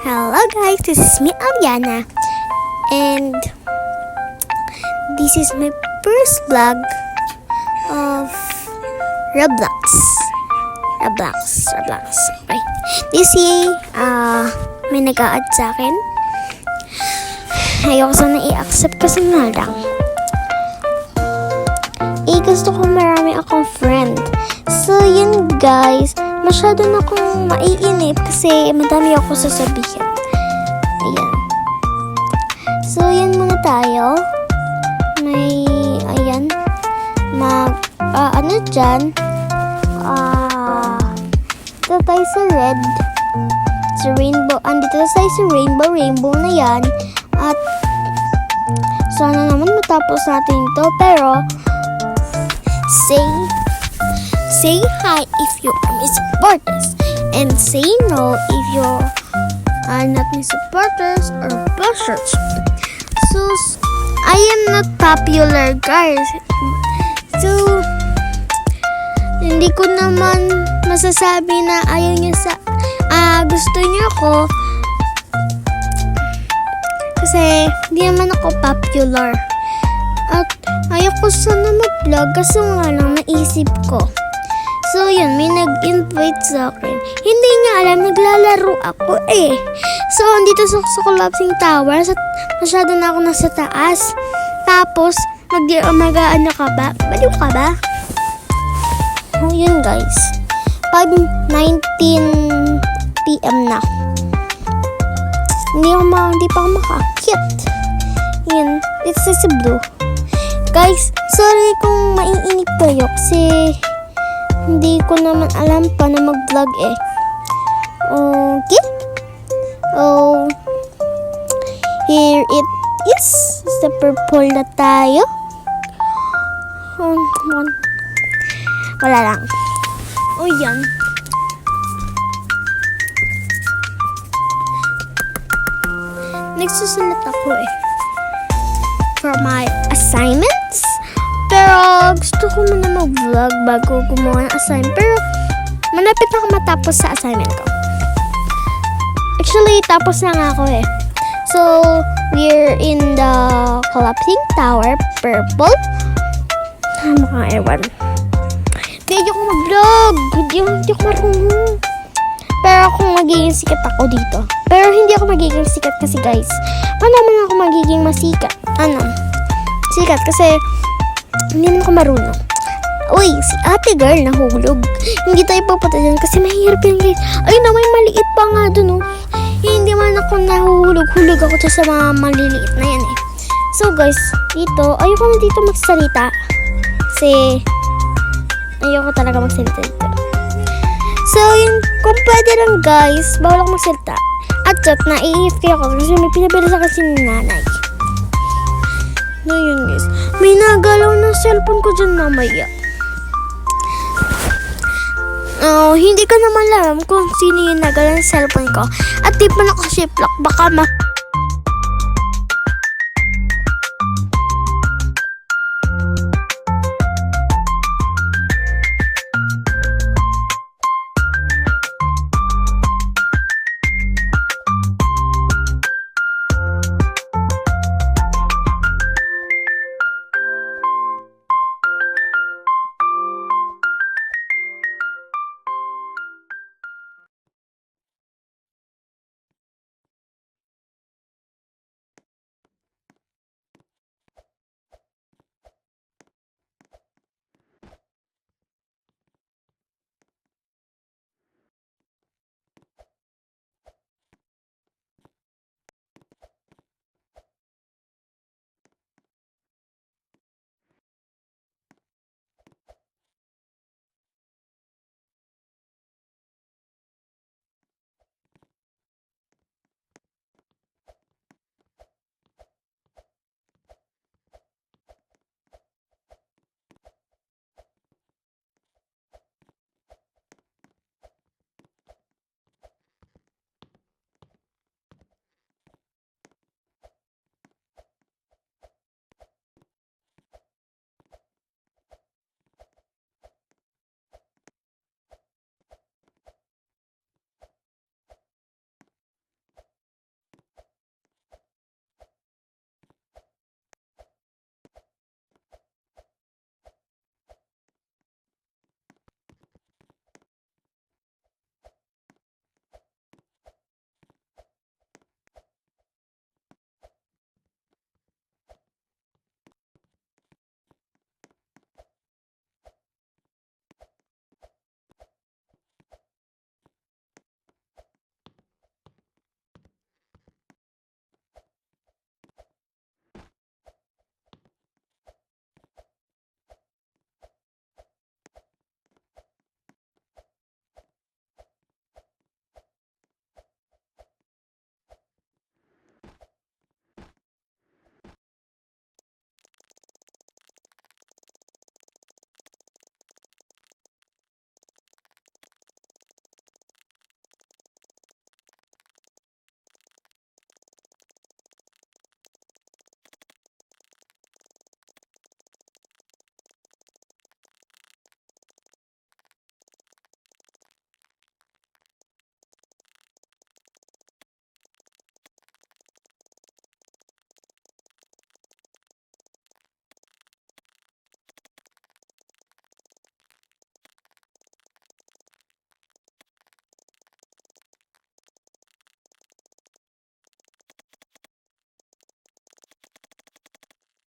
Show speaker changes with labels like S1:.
S1: Hello guys, this is me Aliana, and this is my first vlog of Roblox. Okay. This year, may nag-a-add sa akin. Ayoko sana i-accept kasi nga lang. Gusto ko marami akong friend. So, yun guys, masyado na akong maiinip kasi madami ako sasabihin. Ayan. So, yan muna tayo. May, ayan, dyan. Dito tayo sa red. Sa rainbow. Andito tayo sa rainbow na yan. At, sana naman matapos natin ito. Pero, say hi if you are my supporters, and say no if you are not my supporters or bashers. So, I am not popular, guys. So, hindi ko naman masasabi na ayaw niya gusto niya ako. Kasi, hindi naman ako popular. At ayoko sana mag-vlog kasi nga lang naisip ko. So yun, may nag-invite sa akin. Hindi niya alam, naglalaro ako eh. So andito sa collapsing tower, masyado na ako nasa taas. Tapos, mag-ano ka ba? Baliw ka ba? Oh, yun guys. 5:19 PM na. Hindi pa ako makakit. Yun, it's just blue. Guys, sorry kung maiinip kayo kasi hindi ko naman alam pa na mag-vlog eh. Okay? Oh, here it is. Sa purple na tayo. Wala lang. Oh, yan. Nagsusulat ako eh. For my assignments. Pero gusto ko muna mag-vlog bago gumawa ng assignment. Pero malapit na ako matapos sa assignment ko. Actually, tapos na nga ako eh. So, we're in the collapsing tower, purple. Mga ewan. Hindi ako mag-vlog. Hindi ako marunong. Pero kung magiging sikat ako dito. Pero hindi ako magiging sikat kasi guys. Paano naman ako magiging masikat? Sikat kasi hindi naman ako marunong. Uy, si ate girl nahulog. Hindi tayo papunta dyan kasi mahirap yan guys. Ay na, may maliit pa nga dun oh. Hindi man ako nahulog-hulog ako sa mga maliliit na yan eh. So guys, dito, ayoko na dito magsalita. Kasi ayoko talaga magsalita dito. So yun, kung pwede lang guys, bawal ako magsalita. At naiif kayo ako kasi may pinabili sa kasi ni nanay. No, yun guys. May nagalaw ng cellphone ko dyan mamaya. Hindi ko naman alam kung sino yung nagalaw ng cellphone ko. At di pa naka-shift lock. Baka